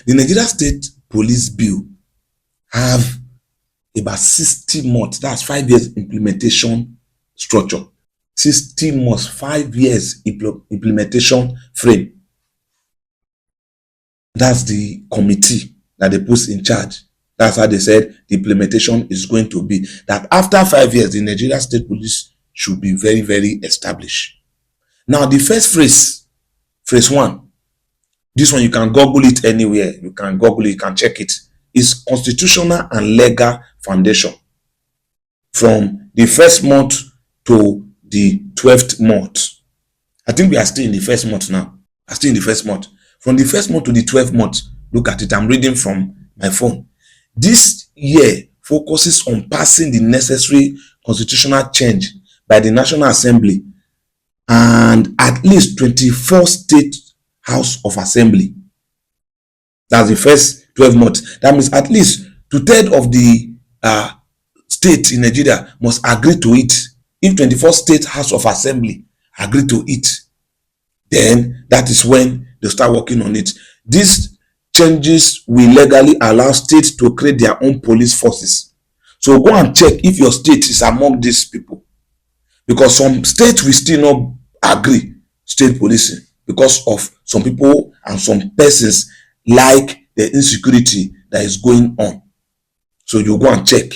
The Nigeria State Police Bill have about 60 months, that's 5 years implementation structure. 60 months, 5 years implementation frame. That's the committee that they put in charge. That's how they said the implementation is going to be. That after 5 years, the Nigeria State Police should be very, very established. Now, the first phrase one, this one you can Google it anywhere. You can Google it, you can check it. Is constitutional and legal foundation from the first month to the 12th month. I think we are still in the first month now. I'm still in the first month. From the first month to the 12th month, look at it. I'm reading from my phone. This year focuses on passing the necessary constitutional change by the National Assembly and at least 24 state House of Assembly. That's the first 12 months. That means at least 2/3 of the states in Nigeria must agree to it. If 24 state House of Assembly agree to it, then that is when they start working on it. These changes will legally allow states to create their own police forces. So go and check if your state is among these people, because some states will still not agree state policing because of some people and some persons like the insecurity that is going on. So you go and check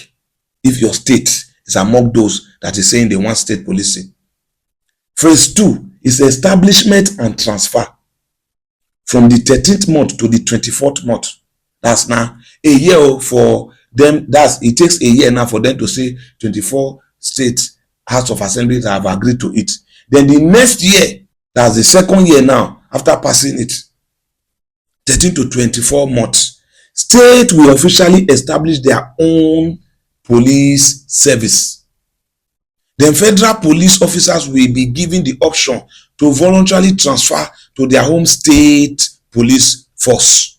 if your state is among those that is saying they want state policing. Phrase 2 is establishment and transfer from the 13th month to the 24th month. That's now a year for them. It takes a year now for them to say 24 state House of Assembly that have agreed to it. Then the next year, that's the second year now after passing it, 13 to 24 months, state will officially establish their own police service. Then federal police officers will be given the option to voluntarily transfer to their home state police force.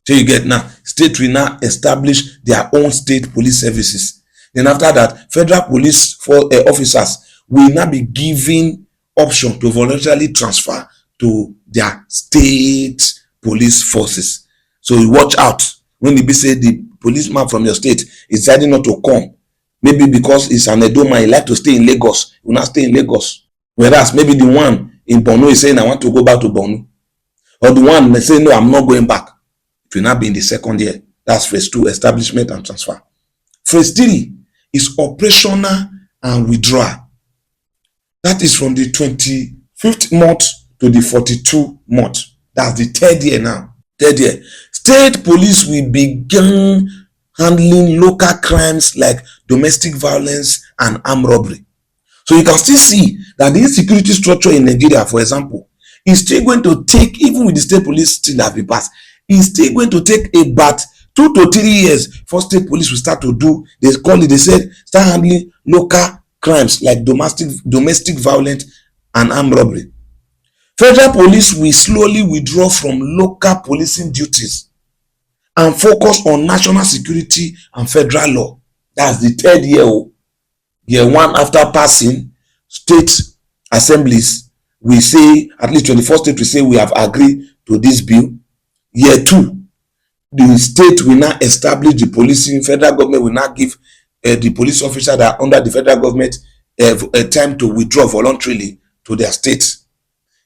So you get now, state will now establish their own state police services. Then after that, federal police officers will now be given option to voluntarily transfer to their state police forces. So you watch out when they say the policeman from your state is deciding not to come. Maybe because it's an Edo man, he like to stay in Lagos. He will not stay in Lagos. Whereas maybe the one in Borno is saying, I want to go back to Borno. Or the one may say, no, I'm not going back. It will not be in the second year. That's phrase 2, establishment and transfer. Phrase 3 is operational and withdrawal. That is from the 25th month to the 42nd month. That's the 3rd year now. 3rd year. State police will begin handling local crimes like domestic violence and armed robbery. So you can still see that the insecurity structure in Nigeria, for example, is still going to take, even with the state police thing that we passed, is still going to take about 2 to 3 years for state police will start to do, they said, start handling local crimes like domestic violence and armed robbery. Federal police will slowly withdraw from local policing duties and focus on national security and federal law. That's the 3rd year. Year 1 after passing, state assemblies will say, at least 24 states will say we have agreed to this bill. Year 2, the state will now establish the policing. Federal government will now give the police officers that are under the federal government a time to withdraw voluntarily to their states.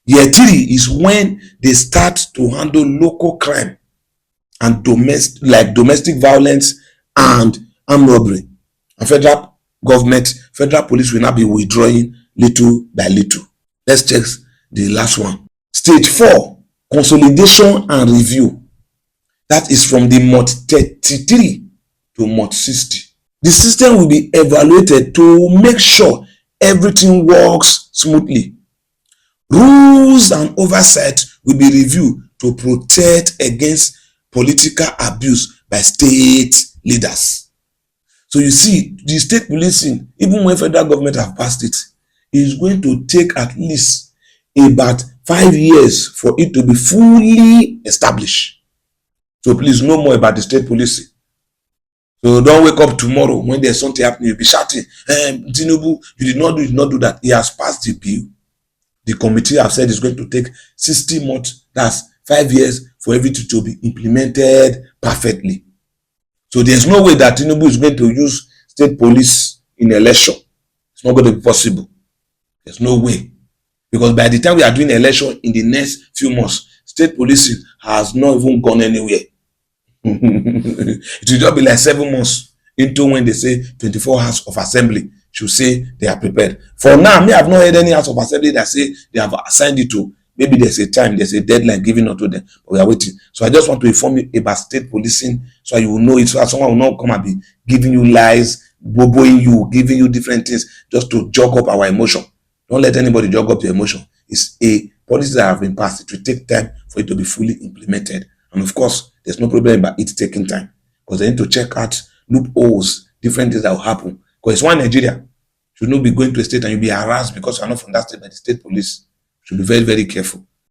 Year 3 is when they start to handle local crime and domestic violence and armed robbery. And federal police will now be withdrawing little by little. Let's check the last one. Stage 4, consolidation and review. That is from the month 33 to month 60. The system will be evaluated to make sure everything works smoothly. Rules and oversight will be reviewed to protect against political abuse by state leaders. So you see, the state policing, even when federal government have passed it, is going to take at least about 5 years for it to be fully established. So please know more about the state policing. So don't wake up tomorrow when there's something happening, you'll be shouting, Tinubu, you did not do that. He has passed the bill. The committee have said it's going to take 60 months, that's 5 years for everything to be implemented perfectly. So there's no way that Tinubu is going to use state police in election. It's not going to be possible. There's no way. Because by the time we are doing election in the next few months, state policing has not even gone anywhere. It will just be like 7 months into when they say 24 hours of assembly should say they are prepared. For now, me, I've not heard any house of assembly that say they have assigned it to. Maybe there's a time, there's a deadline given unto them, but we are waiting. So I just want to inform you about state policing so you will know it, so that someone will not come and be giving you lies, boboing you, giving you different things just to jog up our emotion. Don't let anybody jog up your emotion. It's a policy that have been passed. It will take time for it to be fully implemented. And of course, there's no problem about it taking time, because they need to check out loopholes, different things that will happen. Because it's one Nigeria. You should not be going to a state and you'll be harassed because you're not from that state by the state police. You should be very, very careful.